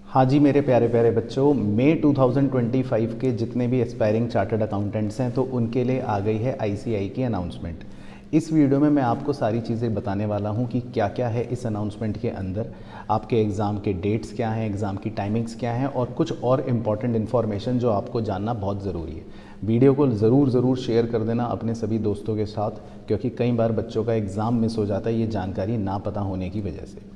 हाँ जी मेरे प्यारे प्यारे बच्चों, मई 2025 के जितने भी एस्पायरिंग चार्टर्ड अकाउंटेंट्स हैं तो उनके लिए आ गई है आईसीएआई की अनाउंसमेंट। इस वीडियो में मैं आपको सारी चीज़ें बताने वाला हूँ कि क्या क्या है इस अनाउंसमेंट के अंदर, आपके एग्ज़ाम के डेट्स क्या हैं, एग्ज़ाम की टाइमिंग्स क्या हैं और कुछ और इम्पॉर्टेंट इन्फॉर्मेशन जो आपको जानना बहुत ज़रूरी है। वीडियो को ज़रूर शेयर कर देना अपने सभी दोस्तों के साथ, क्योंकि कई बार बच्चों का एग्ज़ाम मिस हो जाता है ये जानकारी ना पता होने की वजह से।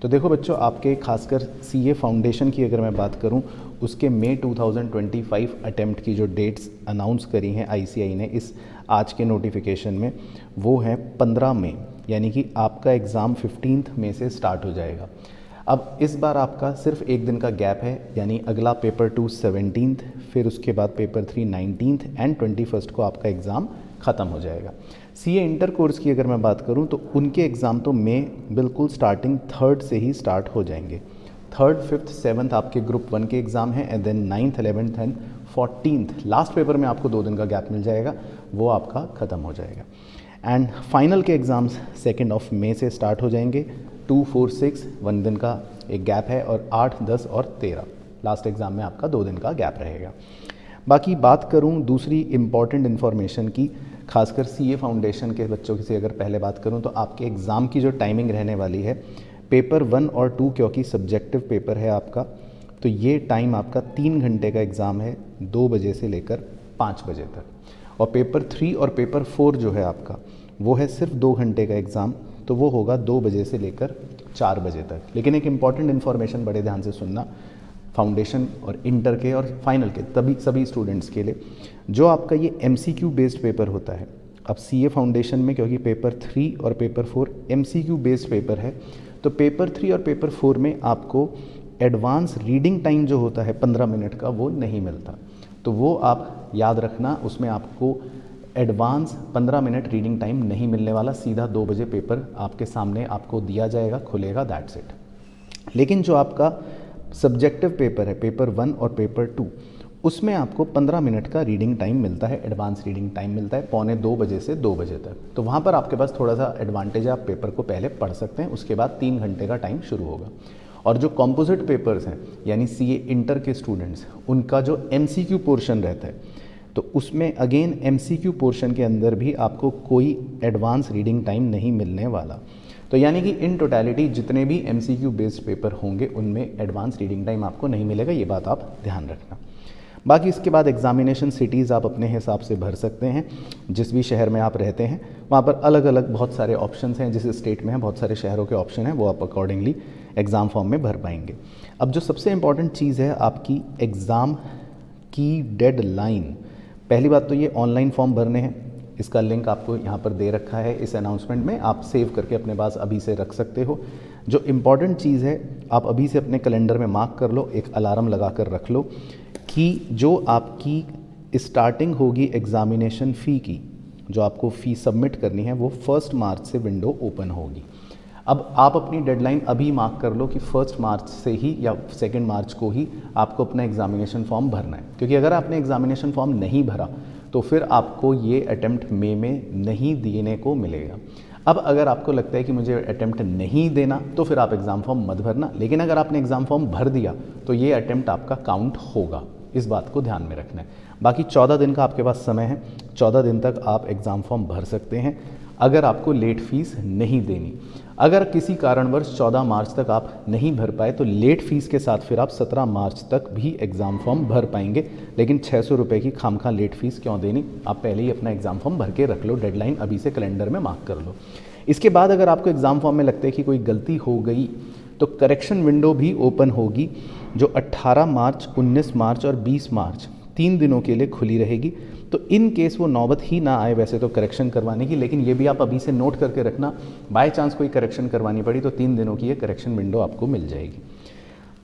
तो देखो बच्चों, आपके खासकर सीए फाउंडेशन की अगर मैं बात करूं, उसके मई 2025 अटेम्प्ट की जो डेट्स अनाउंस करी हैं आईसीएआई ने इस आज के नोटिफिकेशन में, वो है 15 मई, यानी कि आपका एग्ज़ाम 15 मई से स्टार्ट हो जाएगा। अब इस बार आपका सिर्फ एक दिन का गैप है, यानी अगला पेपर 2 17, फिर उसके बाद पेपर 3 19 एंड 21 को आपका एग्ज़ाम ख़त्म हो जाएगा। सीए इंटर कोर्स की अगर मैं बात करूं तो उनके एग्ज़ाम तो मई बिल्कुल स्टार्टिंग 3rd से ही स्टार्ट हो जाएंगे। 3rd 5th 7th आपके ग्रुप 1 के एग्ज़ाम हैं and then 9th 11th and 14th last paper में आपको 2 दिन का गैप मिल जाएगा, वो आपका ख़त्म हो जाएगा। एंड फाइनल के एग्ज़ाम्स 2 मई से स्टार्ट हो जाएंगे। 2 4 6 1 दिन का एक गैप है और 8 10 और 13 लास्ट एग्ज़ाम में आपका 2 दिन का गैप रहेगा। बाकी बात करूं दूसरी इम्पॉर्टेंट इन्फॉर्मेशन की, खासकर सीए फाउंडेशन के बच्चों की से अगर पहले बात करूं तो आपके एग्ज़ाम की जो टाइमिंग रहने वाली है, पेपर 1 और 2 क्योंकि सब्जेक्टिव पेपर है आपका, तो ये टाइम आपका 3 घंटे का एग्ज़ाम है, 2 बजे से लेकर 5 बजे तक। और पेपर 3 और पेपर 4 जो है आपका, वो है सिर्फ 2 घंटे का एग्ज़ाम, तो वो होगा 2 बजे से लेकर 4 बजे तक। लेकिन एक इम्पॉर्टेंट इन्फॉर्मेशन बड़े ध्यान से सुनना, फाउंडेशन और इंटर के और फाइनल के तभी सभी स्टूडेंट्स के लिए, जो आपका ये एमसीक्यू बेस्ड पेपर होता है। अब सीए फाउंडेशन में क्योंकि पेपर 3 और पेपर 4 एमसीक्यू बेस्ड पेपर है, तो पेपर 3 और पेपर 4 में आपको एडवांस रीडिंग टाइम जो होता है 15 मिनट का, वो नहीं मिलता। तो वो आप याद रखना, उसमें आपको एडवांस 15 मिनट रीडिंग टाइम नहीं मिलने वाला, सीधा 2 बजे पेपर आपके सामने आपको दिया जाएगा, खुलेगा, दैट्स इट। लेकिन जो आपका सब्जेक्टिव पेपर है, पेपर 1 और पेपर 2, उसमें आपको 15 मिनट का रीडिंग टाइम मिलता है, एडवांस रीडिंग टाइम मिलता है, 1:45 बजे से 2 बजे तक। तो वहाँ पर आपके पास थोड़ा सा एडवांटेज है, आप पेपर को पहले पढ़ सकते हैं, उसके बाद 3 घंटे का टाइम शुरू होगा। और जो कॉम्पोजिट पेपर्स हैं, यानी सीए इंटर के स्टूडेंट्स, उनका जो एमसीक्यू पोर्शन रहता है, तो उसमें अगेन एमसीक्यू पोर्शन के अंदर भी आपको कोई एडवांस रीडिंग टाइम नहीं मिलने वाला। तो यानी कि इन टोटलिटी जितने भी एमसीक्यू बेस्ड पेपर होंगे उनमें एडवांस रीडिंग टाइम आपको नहीं मिलेगा, ये बात आप ध्यान रखना। बाकी इसके बाद एग्जामिनेशन सिटीज़ आप अपने हिसाब से भर सकते हैं, जिस भी शहर में आप रहते हैं वहाँ पर अलग अलग बहुत सारे ऑप्शंस हैं, जिस स्टेट में हैं बहुत सारे शहरों के ऑप्शन हैं, वो आप अकॉर्डिंगली एग्ज़ाम फॉर्म में भर पाएंगे। अब जो सबसे इम्पॉर्टेंट चीज़ है आपकी एग्ज़ाम की डेडलाइन, पहली बात तो ये ऑनलाइन फॉर्म भरने हैं, इसका लिंक आपको यहाँ पर दे रखा है इस अनाउंसमेंट में, आप सेव करके अपने पास अभी से रख सकते हो। जो इम्पॉर्टेंट चीज़ है आप अभी से अपने कैलेंडर में मार्क कर लो, एक अलार्म लगा कर रख लो कि जो आपकी स्टार्टिंग होगी एग्ज़ामिनेशन फ़ी की, जो आपको फ़ी सबमिट करनी है, वो 1 मार्च से विंडो ओपन होगी। अब आप अपनी डेडलाइन अभी मार्क कर लो कि 1 मार्च से ही या 2 मार्च को ही आपको अपना एग्ज़ामिनेशन फॉर्म भरना है, क्योंकि अगर आपने एग्ज़ामिनेशन फॉर्म नहीं भरा तो फिर आपको ये अटेम्प्ट मई में नहीं देने को मिलेगा। अब अगर आपको लगता है कि मुझे अटेम्प्ट नहीं देना, तो फिर आप एग्ज़ाम फॉर्म मत भरना, लेकिन अगर आपने एग्ज़ाम फॉर्म भर दिया तो ये अटेम्प्ट आपका काउंट होगा, इस बात को ध्यान में रखना है। बाकी 14 दिन का आपके पास समय है, 14 दिन तक आप एग्ज़ाम फॉर्म भर सकते हैं अगर आपको लेट फीस नहीं देनी। अगर किसी कारणवश 14 मार्च तक आप नहीं भर पाए तो लेट फीस के साथ फिर आप 17 मार्च तक भी एग्ज़ाम फॉर्म भर पाएंगे, लेकिन 600 रुपये की खामखा लेट फीस क्यों देनी, आप पहले ही अपना एग्ज़ाम फॉर्म भर के रख लो, डेडलाइन अभी से कैलेंडर में मार्क कर लो। इसके बाद अगर आपको एग्ज़ाम फॉर्म में लगता है कि कोई गलती हो गई तो करेक्शन विंडो भी ओपन होगी, जो 18 मार्च 19 मार्च और 20 मार्च 3 दिनों के लिए खुली रहेगी। तो इन केस वो नौबत ही ना आए वैसे तो करेक्शन करवाने की, लेकिन ये भी आप अभी से नोट करके रखना, बाय चांस कोई करेक्शन करवानी पड़ी तो 3 दिनों की ये करेक्शन विंडो आपको मिल जाएगी।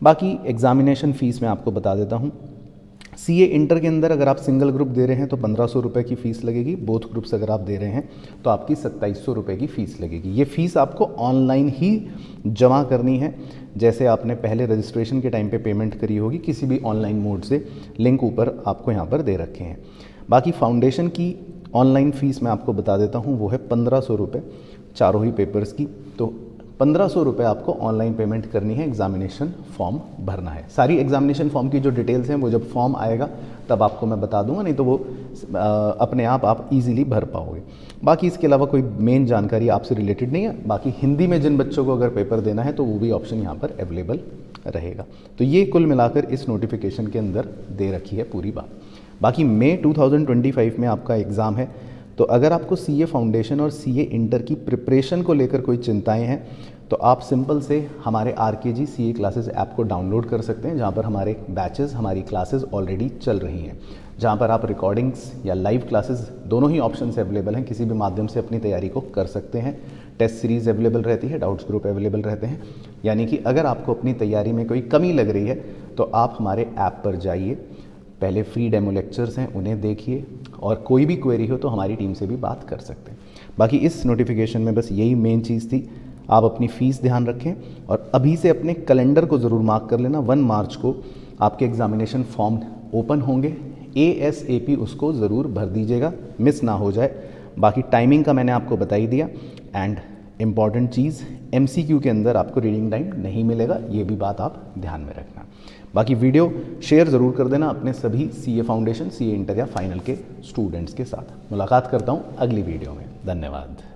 बाकी एग्ज़ामिनेशन फ़ीस मैं आपको बता देता हूँ। सीए इंटर के अंदर अगर आप सिंगल ग्रुप दे रहे हैं तो 1500 रुपये की फ़ीस लगेगी, बोथ ग्रुप्स अगर आप दे रहे हैं तो आपकी 2700 रुपये की फ़ीस लगेगी। ये फ़ीस आपको ऑनलाइन ही जमा करनी है, जैसे आपने पहले रजिस्ट्रेशन के टाइम पे पेमेंट करी होगी किसी भी ऑनलाइन मोड से, लिंक ऊपर आपको यहाँ पर दे रखे हैं। बाकी फाउंडेशन की ऑनलाइन फ़ीस मैं आपको बता देता हूँ, वो है 1500 रुपये चारों ही पेपर्स की। तो 1500 रुपये आपको ऑनलाइन पेमेंट करनी है, एग्जामिनेशन फॉर्म भरना है। सारी एग्जामिनेशन फॉर्म की जो डिटेल्स हैं वो जब फॉर्म आएगा तब आपको मैं बता दूंगा, नहीं तो वो अपने आप इजीली भर पाओगे। बाकी इसके अलावा कोई मेन जानकारी आपसे रिलेटेड नहीं है। बाकी हिंदी में जिन बच्चों को अगर पेपर देना है तो वो भी ऑप्शन यहाँ पर अवेलेबल रहेगा। तो ये कुल मिलाकर इस नोटिफिकेशन के अंदर दे रखी है पूरी बात। बाकी मई 2025 में आपका एग्ज़ाम है। तो अगर आपको सीए फाउंडेशन और सीए इंटर की प्रिपरेशन को लेकर कोई चिंताएं हैं तो आप सिंपल से हमारे आरकेजी सीए क्लासेस ऐप को डाउनलोड कर सकते हैं, जहां पर हमारे बैचेस, हमारी क्लासेस ऑलरेडी चल रही हैं, जहां पर आप रिकॉर्डिंग्स या लाइव क्लासेस दोनों ही ऑप्शन से अवेलेबल हैं, किसी भी माध्यम से अपनी तैयारी को कर सकते हैं। टेस्ट सीरीज़ अवेलेबल रहती है, डाउट्स ग्रुप अवेलेबल रहते हैं। यानी कि अगर आपको अपनी तैयारी में कोई कमी लग रही है तो आप हमारे ऐप पर जाइए, पहले फ्री डेमो लेक्चर्स हैं उन्हें देखिए, और कोई भी क्वेरी हो तो हमारी टीम से भी बात कर सकते हैं। बाकी इस नोटिफिकेशन में बस यही मेन चीज़ थी। आप अपनी फ़ीस ध्यान रखें और अभी से अपने कैलेंडर को ज़रूर मार्क कर लेना। 1 मार्च को आपके एग्जामिनेशन फॉर्म ओपन होंगे, ASAP उसको ज़रूर भर दीजिएगा, मिस ना हो जाए। बाकी टाइमिंग का मैंने आपको बता ही दिया। एंड इम्पॉर्टेंट चीज़, MCQ के अंदर आपको रीडिंग टाइम नहीं मिलेगा, ये भी बात आप ध्यान में रखना। बाकी वीडियो शेयर ज़रूर कर देना अपने सभी सीए फाउंडेशन, सीए इंटर या फाइनल के स्टूडेंट्स के साथ। मुलाकात करता हूँ अगली वीडियो में। धन्यवाद।